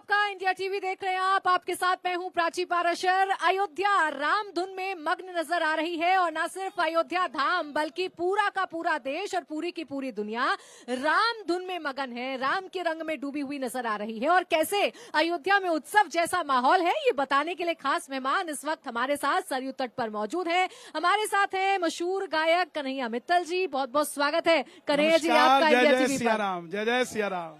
आपका। India TV देख रहे हैं आप। आपके साथ मैं हूं प्राची पाराशर। अयोध्या राम धुन में मग्न नजर आ रही है और न सिर्फ अयोध्या धाम बल्कि पूरा का पूरा देश और पूरी की पूरी दुनिया राम धुन में मगन है, राम के रंग में डूबी हुई नजर आ रही है। और कैसे अयोध्या में उत्सव जैसा माहौल है, ये बताने के लिए खास मेहमान इस वक्त हमारे साथ सरयू तट पर मौजूद है। हमारे साथ है मशहूर गायक कन्हैया मित्तल जी। बहुत बहुत स्वागत है कन्हैया जी आपका इंडिया टीवी पर। जय जय सिया राम।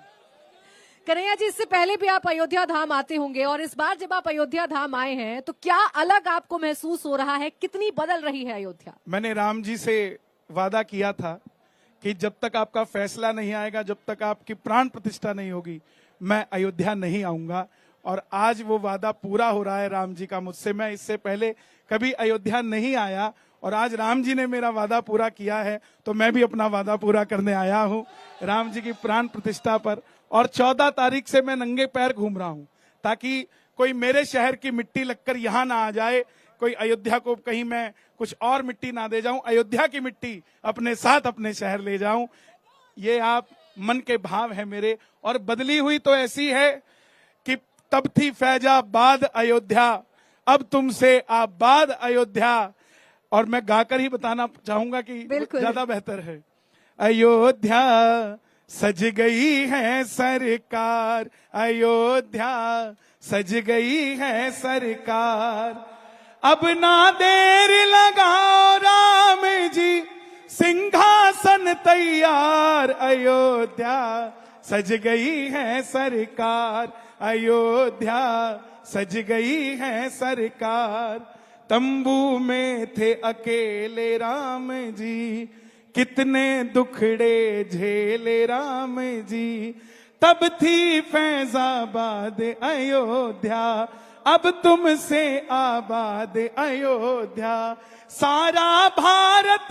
कन्हैया जी, इससे पहले भी आप अयोध्या धाम आते होंगे और इस बार जब आप अयोध्या धाम आए हैं तो क्या अलग आपको महसूस हो रहा है? कितनी बदल रही है अयोध्या? मैंने राम जी से वादा किया था कि जब तक आपका फैसला नहीं आएगा, जब तक आपकी प्राण प्रतिष्ठा नहीं होगी, मैं अयोध्या नहीं आऊंगा। और आज वो वादा पूरा हो रहा है राम जी का मुझसे। मैं इससे पहले कभी अयोध्या नहीं आया और आज राम जी ने मेरा वादा पूरा किया है, तो मैं भी अपना वादा पूरा करने आया हूँ राम जी की प्राण प्रतिष्ठा पर। और 14 तारीख से मैं नंगे पैर घूम रहा हूँ ताकि कोई मेरे शहर की मिट्टी लगकर यहाँ ना आ जाए, कोई अयोध्या को कहीं मैं कुछ और मिट्टी ना दे जाऊं, अयोध्या की मिट्टी अपने साथ अपने शहर ले जाऊं। ये आप मन के भाव है मेरे। और बदली हुई तो ऐसी है कि तब थी फैजाबाद अयोध्या, अब तुमसे आबाद अयोध्या। और मैं गाकर ही बताना चाहूंगा कि ज्यादा बेहतर है। अयोध्या सज गई है सरकार, अयोध्या सज गई है सरकार, अब ना देर लगाओ राम जी, सिंहासन तैयार, अयोध्या सज गई है सरकार, अयोध्या सज गई है सरकार। तंबू में थे अकेले राम जी, कितने दुखड़े झेले राम जी, तब थी फैजाबाद अयोध्या, अब तुमसे आबाद अयोध्या। सारा भारत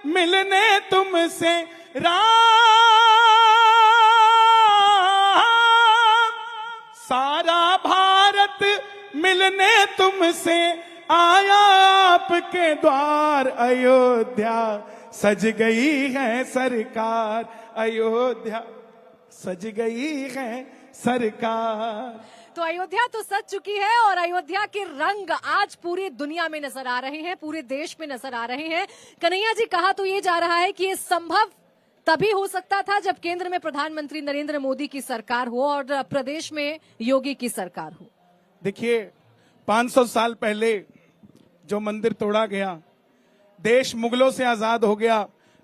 मिलने तुमसे राम, सारा भारत मिलने तुमसे आया आपके द्वार, अयोध्या सज गई है सरकार, अयोध्या सज गई है सरकार। तो अयोध्या तो सज चुकी है और अयोध्या के रंग आज पूरी दुनिया में नजर आ रहे हैं, पूरे देश में नजर आ रहे हैं। कन्हैया जी, कहा तो ये जा रहा है कि ये संभव तभी हो सकता था जब केंद्र में प्रधानमंत्री नरेंद्र मोदी की सरकार हो और प्रदेश में योगी की सरकार हो। देखिए, 500 साल पहले जो मंदिर तोड़ा गया, देश मुगलों से आजाद हो गया,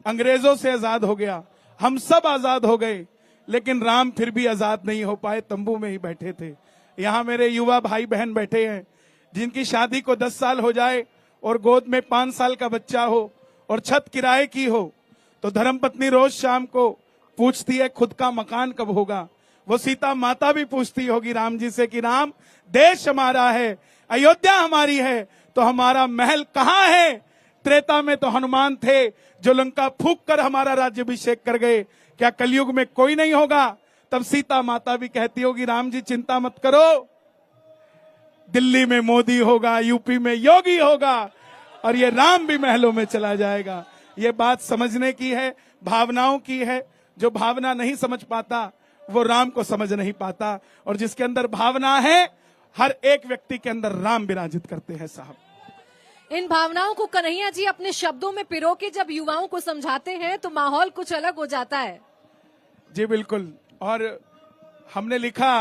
अंग्रेजों से आजाद हो गया, हम सब आजाद हो गए, लेकिन राम फिर भी आजाद नहीं हो पाए, तंबू में ही बैठे थे। यहाँ मेरे युवा भाई बहन बैठे हैं जिनकी शादी को 10 साल हो जाए और गोद में 5 साल का बच्चा हो और छत किराए की हो, तो धर्मपत्नी रोज शाम को पूछती है खुद का मकान कब होगा। वो सीता माता भी पूछती होगी राम जी से कि राम, देश हमारा है, अयोध्या हमारी है, तो हमारा महल कहाँ है? त्रेता में तो हनुमान थे जो लंका फूंक कर हमारा राज्याभिषेक कर गए, क्या कलयुग में कोई नहीं होगा? तब सीता माता भी कहती होगी राम जी चिंता मत करो, दिल्ली में मोदी होगा, यूपी में योगी होगा और ये राम भी महलों में चला जाएगा। ये बात समझने की है, भावनाओं की है। जो भावना नहीं समझ पाता वो राम को समझ नहीं पाता, और जिसके अंदर भावना है हर एक व्यक्ति के अंदर राम विराजित करते हैं साहब। इन भावनाओं को कन्हैया जी अपने शब्दों में पिरो के जब युवाओं को समझाते हैं तो माहौल कुछ अलग हो जाता है। जी बिल्कुल। और हमने लिखा,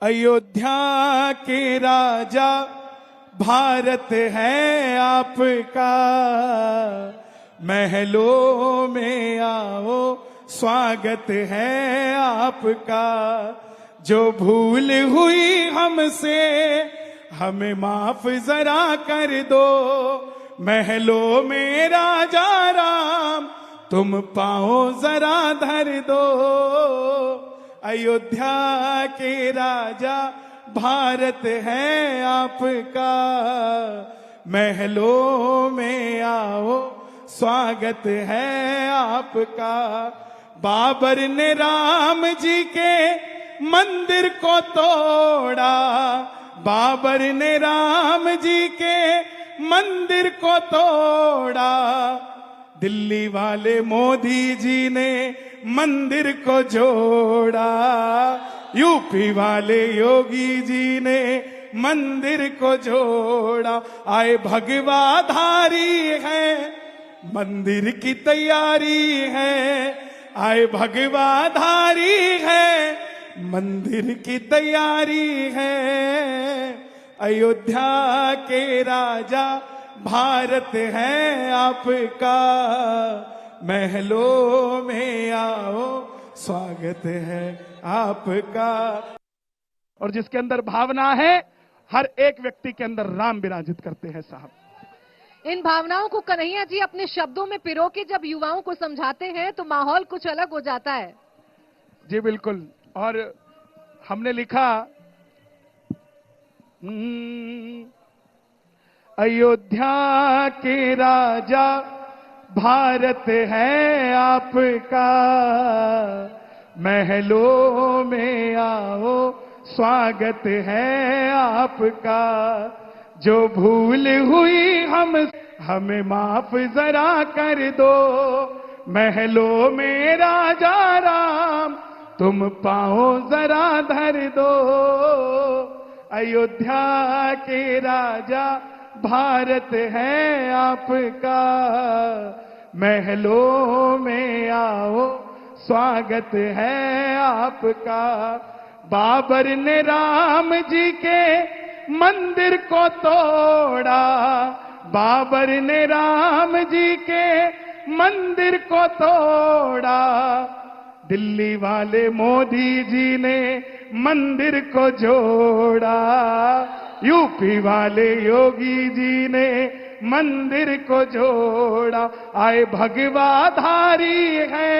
अयोध्या के राजा भारत है आपका, महलों में आओ स्वागत है आपका, जो भूल हुई हमसे हमें माफ जरा कर दो, महलों में राजा राम तुम पाओ जरा धर दो, अयोध्या के राजा भारत है आपका, महलों में आओ स्वागत है आपका। बाबर ने राम जी के मंदिर को तोड़ा, बाबर ने राम जी के मंदिर को तोड़ा, दिल्ली वाले मोदी जी ने मंदिर को जोड़ा, यूपी वाले योगी जी ने मंदिर को जोड़ा। आए भगवाधारी है, मंदिर की तैयारी है, आए भगवाधारी है, मंदिर की तैयारी है। अयोध्या के राजा भारत है आपका, महलों में आओ स्वागत है आपका। और जिसके अंदर भावना है, हर एक व्यक्ति के अंदर राम विराजित करते हैं साहब। इन भावनाओं को कन्हैया जी अपने शब्दों में पिरो के जब युवाओं को समझाते हैं तो माहौल कुछ अलग हो जाता है। जी बिल्कुल। और हमने लिखा, अयोध्या के राजा भारत है आपका, महलों में आओ स्वागत है आपका। जो भूल हुई हमें माफ जरा कर दो, महलों में राजा राम तुम पाओ जरा धर दो। अयोध्या के राजा भारत है आपका, महलों में आओ स्वागत है आपका। बाबर ने राम जी के मंदिर को तोड़ा, बाबर ने राम जी के मंदिर को तोड़ा। दिल्ली वाले मोदी जी ने मंदिर को जोड़ा, यूपी वाले योगी जी ने मंदिर को जोड़ा। आए भगवाधारी है,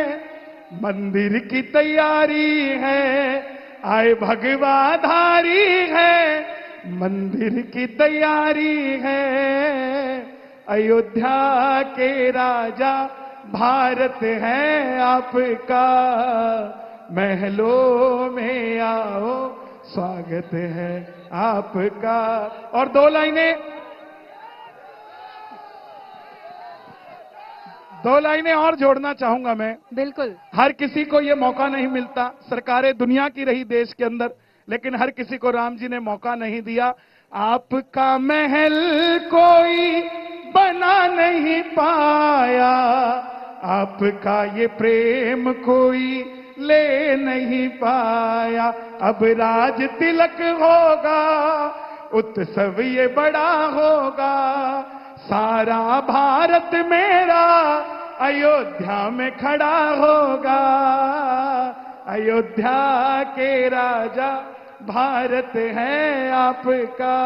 मंदिर की तैयारी है, आए भगवाधारी है, मंदिर की तैयारी है। अयोध्या के राजा भारत है आपका, महलों में आओ स्वागत है आपका। और दो लाइनें और जोड़ना चाहूंगा मैं। बिल्कुल। हर किसी को ये मौका नहीं मिलता, सरकारें दुनिया की रही देश के अंदर, लेकिन हर किसी को राम जी ने मौका नहीं दिया। आपका महल कोई बना नहीं पाया, आपका ये प्रेम कोई ले नहीं पाया। अब राज तिलक होगा, उत्सव ये बड़ा होगा। सारा भारत मेरा अयोध्या में खड़ा होगा। अयोध्या के राजा भारत है आपका,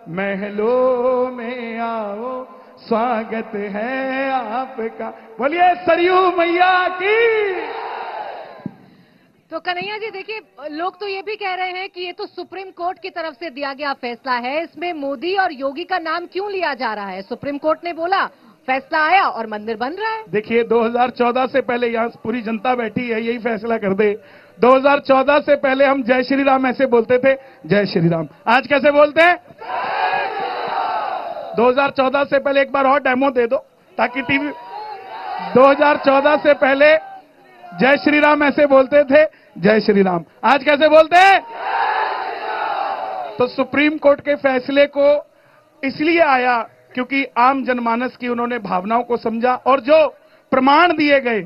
महलों में आओ स्वागत है आपका। बोलिए सरयू मैया की। तो कन्हैया जी देखिए, लोग तो ये भी कह रहे हैं कि ये तो सुप्रीम कोर्ट की तरफ से दिया गया फैसला है, इसमें मोदी और योगी का नाम क्यों लिया जा रहा है? सुप्रीम कोर्ट ने बोला, फैसला आया और मंदिर बन रहा है। देखिए 2014 से पहले यहाँ पूरी जनता बैठी है, यही फैसला कर दे। 2014 से पहले हम जय श्री राम ऐसे बोलते थे, जय श्री राम। आज कैसे बोलते हैं? 2014 से पहले एक बार और डेमो दे दो ताकि टीवी। 2014 से पहले जय श्री राम ऐसे बोलते थे, जय श्री राम। आज कैसे बोलते हैं? तो सुप्रीम कोर्ट के फैसले को इसलिए आया क्योंकि आम जनमानस की उन्होंने भावनाओं को समझा, और जो प्रमाण दिए गए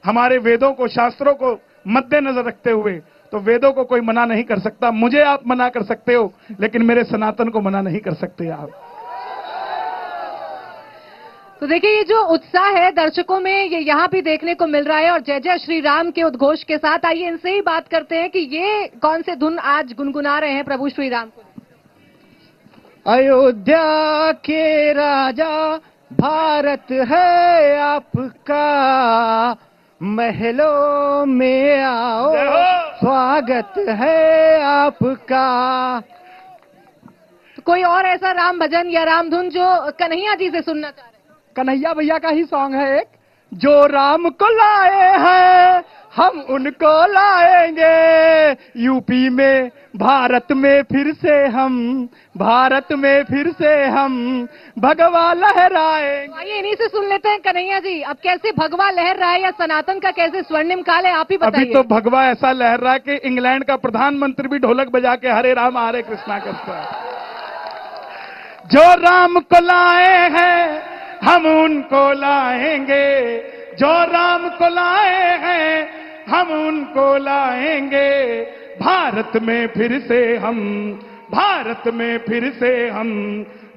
हमारे वेदों को, शास्त्रों को मद्देनजर रखते हुए, तो वेदों को कोई मना नहीं कर सकता। मुझे आप मना कर सकते हो, लेकिन मेरे सनातन को मना नहीं कर सकते आप। तो देखिए, ये जो उत्साह है दर्शकों में, ये यहाँ भी देखने को मिल रहा है। और जय जय श्री राम के उद्घोष के साथ आइए इनसे ही बात करते हैं कि ये कौन से धुन आज गुनगुना रहे हैं प्रभु श्री राम को। अयोध्या के राजा भारत है आपका, महलों में आओ स्वागत है आपका। तो कोई और ऐसा राम भजन या राम धुन जो कन्हैया जी से सुनना चाह रहे हैं? कन्हैया भैया का ही सॉन्ग है एक, जो राम को लाए हैं हम उनको लाएंगे यूपी में, भारत में फिर से हम, भारत में फिर से हम भगवा लहराएंगे। आइए इन्हीं से सुन लेते हैं कन्हैया जी, अब कैसे भगवा लहर रहा है या सनातन का कैसे स्वर्णिम काल है, आप ही अभी बताइए। तो भगवा ऐसा लहर रहा है कि इंग्लैंड का प्रधानमंत्री भी ढोलक बजा के हरे राम हरे कृष्णा करता है। जो राम को लाए हैं हम उनको लाएंगे, जो राम को लाए हैं हम उनको लाएंगे, भारत में फिर से हम, भारत में फिर से हम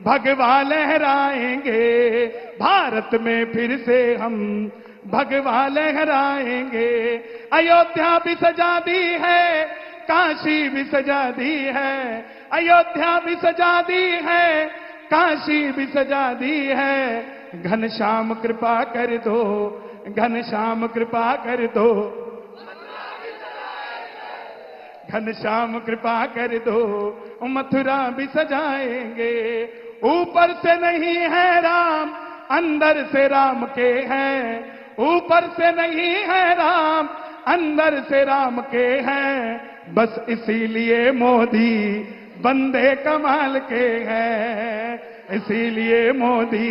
भगवा लहराएंगे, भारत में फिर से हम भगवा लहराएंगे। अयोध्या भी सजा दी है, काशी भी सजा दी है, अयोध्या भी सजा दी है, काशी भी सजा दी है। घनश्याम कृपा कर दो, घनश्याम कृपा कर दो, घनश्याम कृपा कर दो, मथुरा भी सजाएंगे। ऊपर से नहीं है राम, अंदर से राम के हैं, ऊपर से नहीं है राम, अंदर से राम के हैं। बस इसीलिए मोदी बंदे कमाल के हैं, इसीलिए मोदी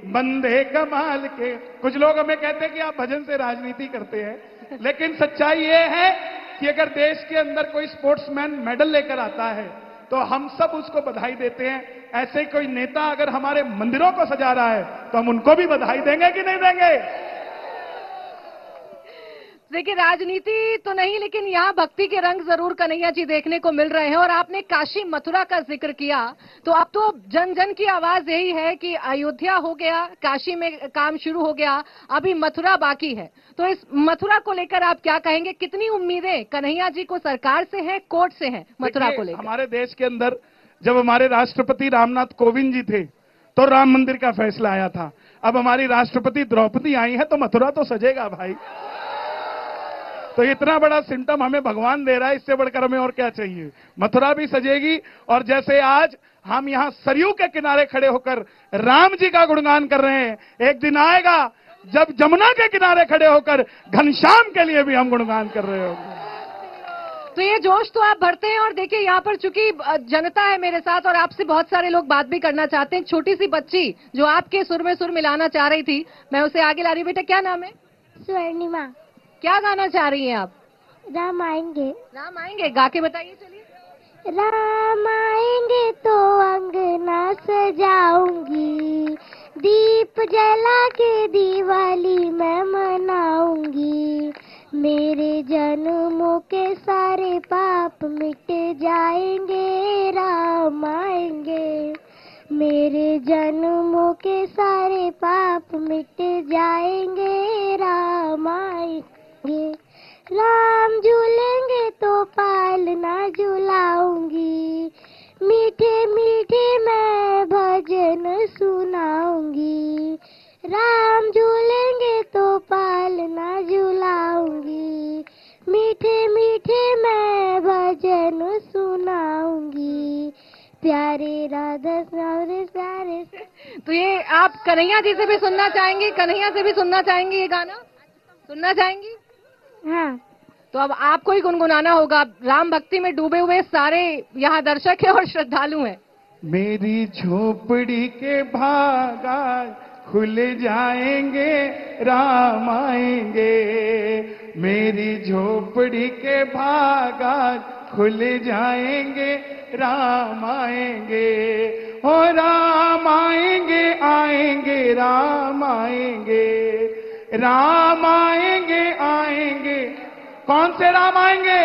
बंदे कमाल के। कुछ लोग हमें कहते हैं कि आप भजन से राजनीति करते हैं, लेकिन सच्चाई ये है कि अगर देश के अंदर कोई स्पोर्ट्समैन मेडल लेकर आता है तो हम सब उसको बधाई देते हैं। ऐसे ही कोई नेता अगर हमारे मंदिरों को सजा रहा है तो हम उनको भी बधाई देंगे कि नहीं देंगे? देखिए राजनीति तो नहीं, लेकिन यहाँ भक्ति के रंग जरूर कन्हैया जी देखने को मिल रहे हैं। और आपने काशी मथुरा का जिक्र किया, तो अब तो जन जन की आवाज यही है कि अयोध्या हो गया, काशी में काम शुरू हो गया, अभी मथुरा बाकी है। तो इस मथुरा को लेकर आप क्या कहेंगे? कितनी उम्मीदें कन्हैया जी को सरकार से हैं, कोर्ट से हैं मथुरा को लेकर? हमारे देश के अंदर जब हमारे राष्ट्रपति रामनाथ कोविंद जी थे तो राम मंदिर का फैसला आया था। अब हमारी राष्ट्रपति द्रौपदी आई है तो मथुरा तो सजेगा भाई। तो इतना बड़ा सिम्टम हमें भगवान दे रहा है, इससे बढ़कर हमें और क्या चाहिए? मथुरा भी सजेगी। और जैसे आज हम यहाँ सरयू के किनारे खड़े होकर राम जी का गुणगान कर रहे हैं, एक दिन आएगा जब जमुना के किनारे खड़े होकर घनश्याम के लिए भी हम गुणगान कर रहे होंगे। तो ये जोश तो आप भरते हैं। और देखिए यहाँ पर चूंकि जनता है मेरे साथ और आपसे बहुत सारे लोग बात भी करना चाहते हैं। छोटी सी बच्ची जो आपके सुर में सुर मिलाना चाह रही थी, मैं उसे आगे ला रही हूँ। बेटा क्या नाम है? स्वर्णिमा। क्या गाना चाह रही हैं आप? राम आएंगे। राम आएंगे, गा के बताइए। चलिए। राम आएंगे तो अंगना सजाऊंगी, दीप जला के दिवाली मैं मनाऊंगी, मेरे जन्मों के सारे पाप मिट जाएंगे, राम आएंगे, मेरे जन्मों के सारे पाप मिट जाएंगे, राम आएंगे, राम झूलेंगे तो पालना झुलाऊंगी, मीठे मीठे मैं भजन सुनाऊंगी, राम झूलेंगे तो पालना झुलाऊंगी, मीठे मीठे मैं भजन सुनाऊंगी, प्यारे राधा सारे प्यारे। तो ये आप कन्हैया जी से भी सुनना चाहेंगी, कन्हैया से भी सुनना चाहेंगी, ये गाना सुनना चाहेंगी? हाँ। तो अब आपको ही गुनगुनाना होगा। राम भक्ति में डूबे हुए सारे यहाँ दर्शक हैं और श्रद्धालु हैं। मेरी झोपड़ी के भागा खुल जाएंगे, राम आएंगे, मेरी झोपड़ी के भागा खुल जाएंगे, राम आएंगे, ओ राम आएंगे, आएंगे राम आएंगे, राम आएंगे, आएंगे। कौन से राम आएंगे?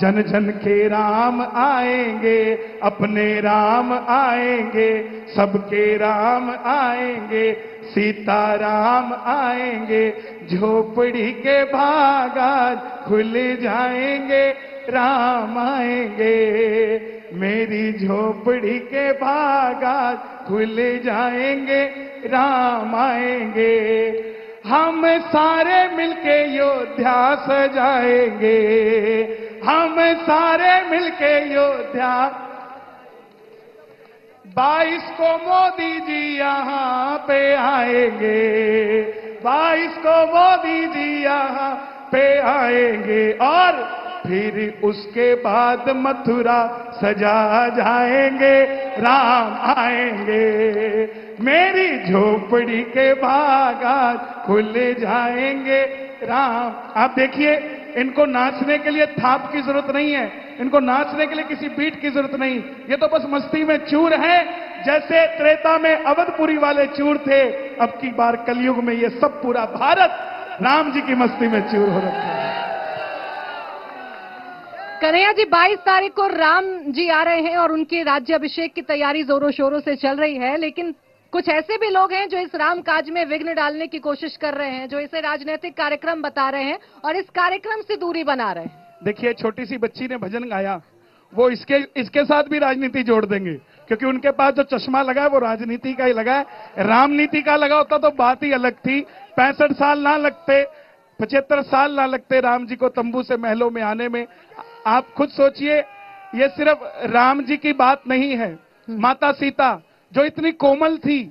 जन जन के राम आएंगे, अपने राम आएंगे, सबके राम आएंगे, सीता राम आएंगे, झोपड़ी के भागा खुल जाएंगे, राम आएंगे, मेरी झोपड़ी के भागा खुल जाएंगे, राम आएंगे, हम सारे मिलके योद्धा सजाएंगे, हम सारे मिलके योद्धा। 22 को मोदी जी यहाँ पे आएंगे, 22 को मोदी जी यहाँ पे आएंगे और फिर उसके बाद मथुरा सजा जाएंगे, राम आएंगे। मेरी झोपड़ी के बागात खुल जाएंगे, राम। आप देखिए, इनको नाचने के लिए थाप की जरूरत नहीं है, इनको नाचने के लिए किसी बीट की जरूरत नहीं, ये तो बस मस्ती में चूर है। जैसे त्रेता में अवधपुरी वाले चूर थे, अब की बार कलयुग में ये सब पूरा भारत राम जी की मस्ती में चूर हो रखा है। कन्हैया जी, 22 तारीख को राम जी आ रहे हैं और उनके राज्याभिषेक की तैयारी जोरों शोरों से चल रही है, लेकिन कुछ ऐसे भी लोग हैं जो इस राम काज में विघ्न डालने की कोशिश कर रहे हैं, जो इसे राजनीतिक कार्यक्रम बता रहे हैं और इस कार्यक्रम से दूरी बना रहे हैं। देखिए, छोटी सी बच्ची ने भजन गाया, वो इसके साथ भी राजनीति जोड़ देंगे, क्योंकि उनके पास जो चश्मा लगा है वो राजनीति का ही लगा है। रामनीति का लगा होता तो बात ही अलग थी। 65 साल ना लगते, 75 साल ना लगते राम जी को तंबू से महलों में आने में। आप खुद सोचिए, ये सिर्फ राम जी की बात नहीं है। माता सीता जो इतनी कोमल थी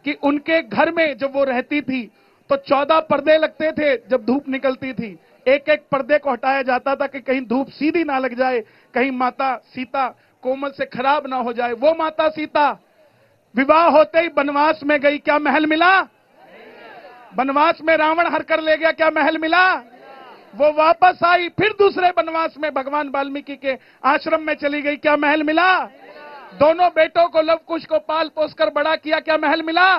कि उनके घर में जब वो रहती थी तो 14 पर्दे लगते थे जब धूप निकलती थी। एक एक पर्दे को हटाया जाता था कि कहीं धूप सीधी ना लग जाए, कहीं माता सीता कोमल से खराब ना हो जाए। वो माता सीता विवाह होते ही बनवास में गई, क्या महल मिला? बनवास में रावण हर कर ले गया, क्या महल मिला? वो वापस आई, फिर दूसरे बनवास में भगवान वाल्मीकि के आश्रम में चली गई, क्या महल मिला? दोनों बेटों को लव कुश को पाल पोस कर बड़ा किया, क्या महल मिला?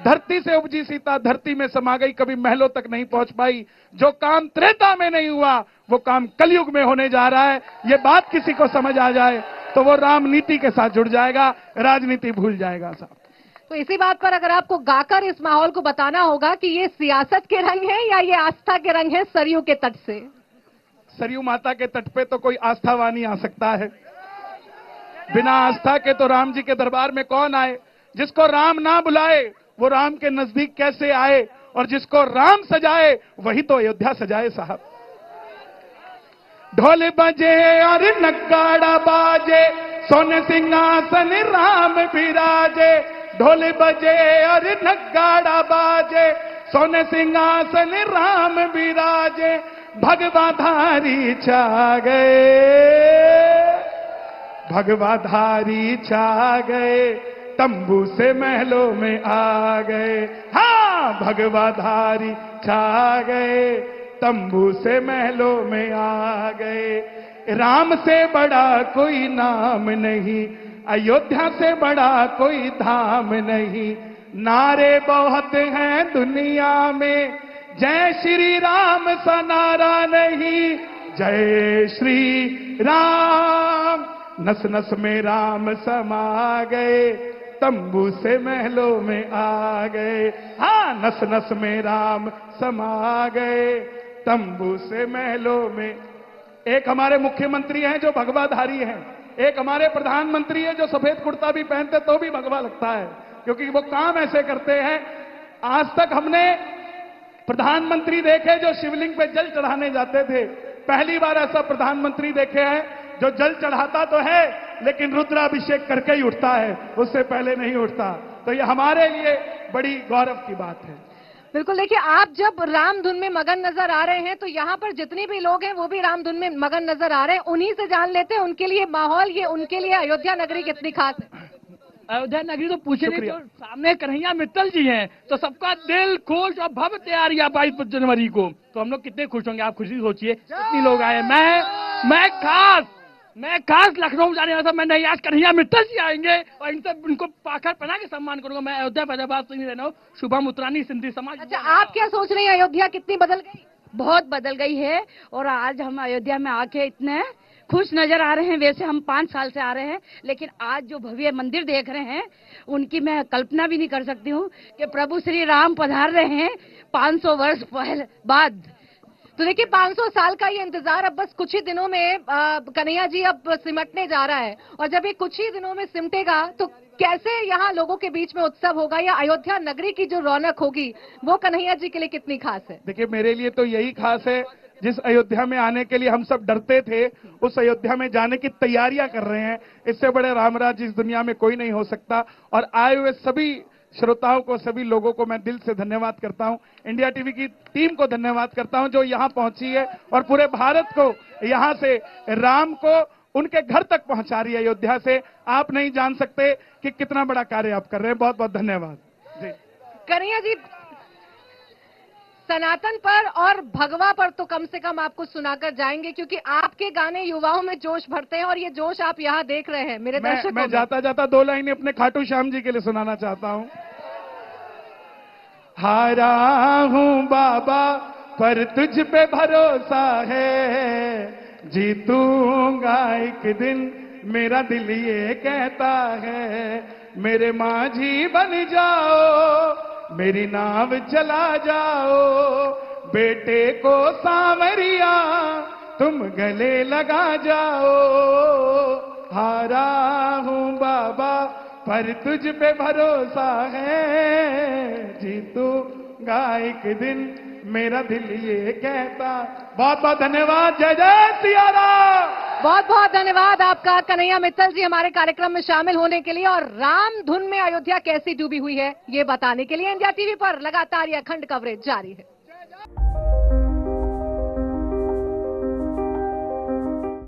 धरती से उपजी सीता धरती में समा गई, कभी महलों तक नहीं पहुंच पाई। जो काम त्रेता में नहीं हुआ वो काम कलयुग में होने जा रहा है। ये बात किसी को समझ आ जाए तो वो राम नीति के साथ जुड़ जाएगा, राजनीति भूल जाएगा साहब। तो इसी बात पर अगर आपको गाकर इस माहौल को बताना होगा कि ये सियासत के रंग है या ये आस्था के रंग है सरयू के तट से। सरयू माता के तट पे तो कोई आस्थावान ही आ सकता है, बिना आस्था के तो राम जी के दरबार में कौन आए? जिसको राम ना बुलाए वो राम के नजदीक कैसे आए? और जिसको राम सजाए वही तो अयोध्या सजाए साहब। ढोल बजे और नगाड़ा बाजे, सोने सिंहासन राम विराजे। ढोल बजे और नगाड़ा बाजे, सोने सिंहासन राम विराजे। भगवा धारी छा गए, भगवा धारी छा गए, तंबू से महलों में आ गए। हाँ, भगवा धारी छा गए, तंबू से महलों में आ गए। राम से बड़ा कोई नाम नहीं, अयोध्या से बड़ा कोई धाम नहीं। नारे बहुत हैं दुनिया में, जय श्री राम सा नारा नहीं। जय श्री राम, नस नस में राम समा गए, तंबू से महलों में आ गए। हाँ, नस नस में राम समा गए, तंबू से महलों में। एक हमारे मुख्यमंत्री हैं जो भगवाधारी हैं, एक हमारे प्रधानमंत्री है जो सफेद कुर्ता भी पहनते तो भी भगवा लगता है, क्योंकि वो काम ऐसे करते हैं। आज तक हमने प्रधानमंत्री देखे जो शिवलिंग पे जल चढ़ाने जाते थे, पहली बार ऐसा प्रधानमंत्री देखे हैं जो जल चढ़ाता तो है लेकिन रुद्राभिषेक करके ही उठता है, उससे पहले नहीं उठता। तो ये हमारे लिए बड़ी गौरव की बात है। बिल्कुल, देखिए, आप जब राम धुन में मगन नजर आ रहे हैं तो यहाँ पर जितने भी लोग हैं वो भी राम धुन में मगन नजर आ रहे हैं। उन्हीं से जान लेते हैं उनके लिए माहौल, ये उनके लिए अयोध्या नगरी कितनी खास है। अयोध्या नगरी तो पूछे नहीं, तो सामने कन्हैया मित्तल जी हैं, तो सबका दिल खुश और भव्य तैयारी है 22 जनवरी को। तो हम लोग कितने खुश होंगे, आप खुशी सोचिए कितनी लोग आए। मैं खास लखनऊ जाने वाला था, मैं नहीं, आज कन्हैया मित्तल जी आएंगे और इनसे उनको पाखर पहना के सम्मान करूंगा। मैं अयोध्या फैजाबाद से नहीं रहना हूँ, शुभम उत्तरानी सिंधी समाज। अच्छा, आप क्या सोच रही हैं, अयोध्या कितनी बदल गई? बहुत बदल गई है और आज हम अयोध्या में आके इतने खुश नजर आ रहे हैं। वैसे हम 5 साल से आ रहे हैं, लेकिन आज जो भव्य मंदिर देख रहे हैं उनकी मैं कल्पना भी नहीं कर सकती हूँ कि प्रभु श्री राम पधार रहे हैं 500 वर्ष पहले बाद। तो देखिए, 500 साल का ये इंतजार अब बस कुछ ही दिनों में कन्हैया जी अब सिमटने जा रहा है, और जब ये कुछ ही दिनों में सिमटेगा तो कैसे यहाँ लोगों के बीच में उत्सव होगा, या अयोध्या नगरी की जो रौनक होगी वो कन्हैया जी के लिए कितनी खास है? देखिए, मेरे लिए तो यही खास है, जिस अयोध्या में आने के लिए हम सब डरते थे, उस अयोध्या में जाने की तैयारियां कर रहे हैं। इससे बड़े रामराज इस दुनिया में कोई नहीं हो सकता। और आए हुए सभी श्रोताओं को, सभी लोगों को मैं दिल से धन्यवाद करता हूं। इंडिया टीवी की टीम को धन्यवाद करता हूं जो यहां पहुंची है और पूरे भारत को यहां से राम को उनके घर तक पहुंचा रही है। अयोध्या से आप नहीं जान सकते कि कितना बड़ा कार्य आप कर रहे हैं। बहुत बहुत धन्यवाद जी। कन्हैया जी, सनातन पर और भगवा पर तो कम से कम आपको सुनाकर जाएंगे, क्योंकि आपके गाने युवाओं में जोश भरते हैं और ये जोश आप यहाँ देख रहे हैं मेरे दर्शकों मैं में। जाता जाता 2 लाइनें अपने खाटू श्याम जी के लिए सुनाना चाहता हूं। हारा हूं बाबा पर तुझ पे भरोसा है, जीतूंगा एक दिन मेरा दिल ये कहता है। मेरे माझी बन जाओ, मेरी नाव चला जाओ, बेटे को सांवरिया तुम गले लगा जाओ। हारा हूं बाबा पर तुझ पे भरोसा है, जीतूंगा एक दिन मेरा दिल ये कहता। बहुत बहुत धन्यवाद। जय जय सिया राम। बहुत बहुत धन्यवाद आपका कन्हैया मित्तल जी हमारे कार्यक्रम में शामिल होने के लिए और राम धुन में अयोध्या कैसी डूबी हुई है ये बताने के लिए। इंडिया टीवी पर लगातार ये अखंड कवरेज जारी है।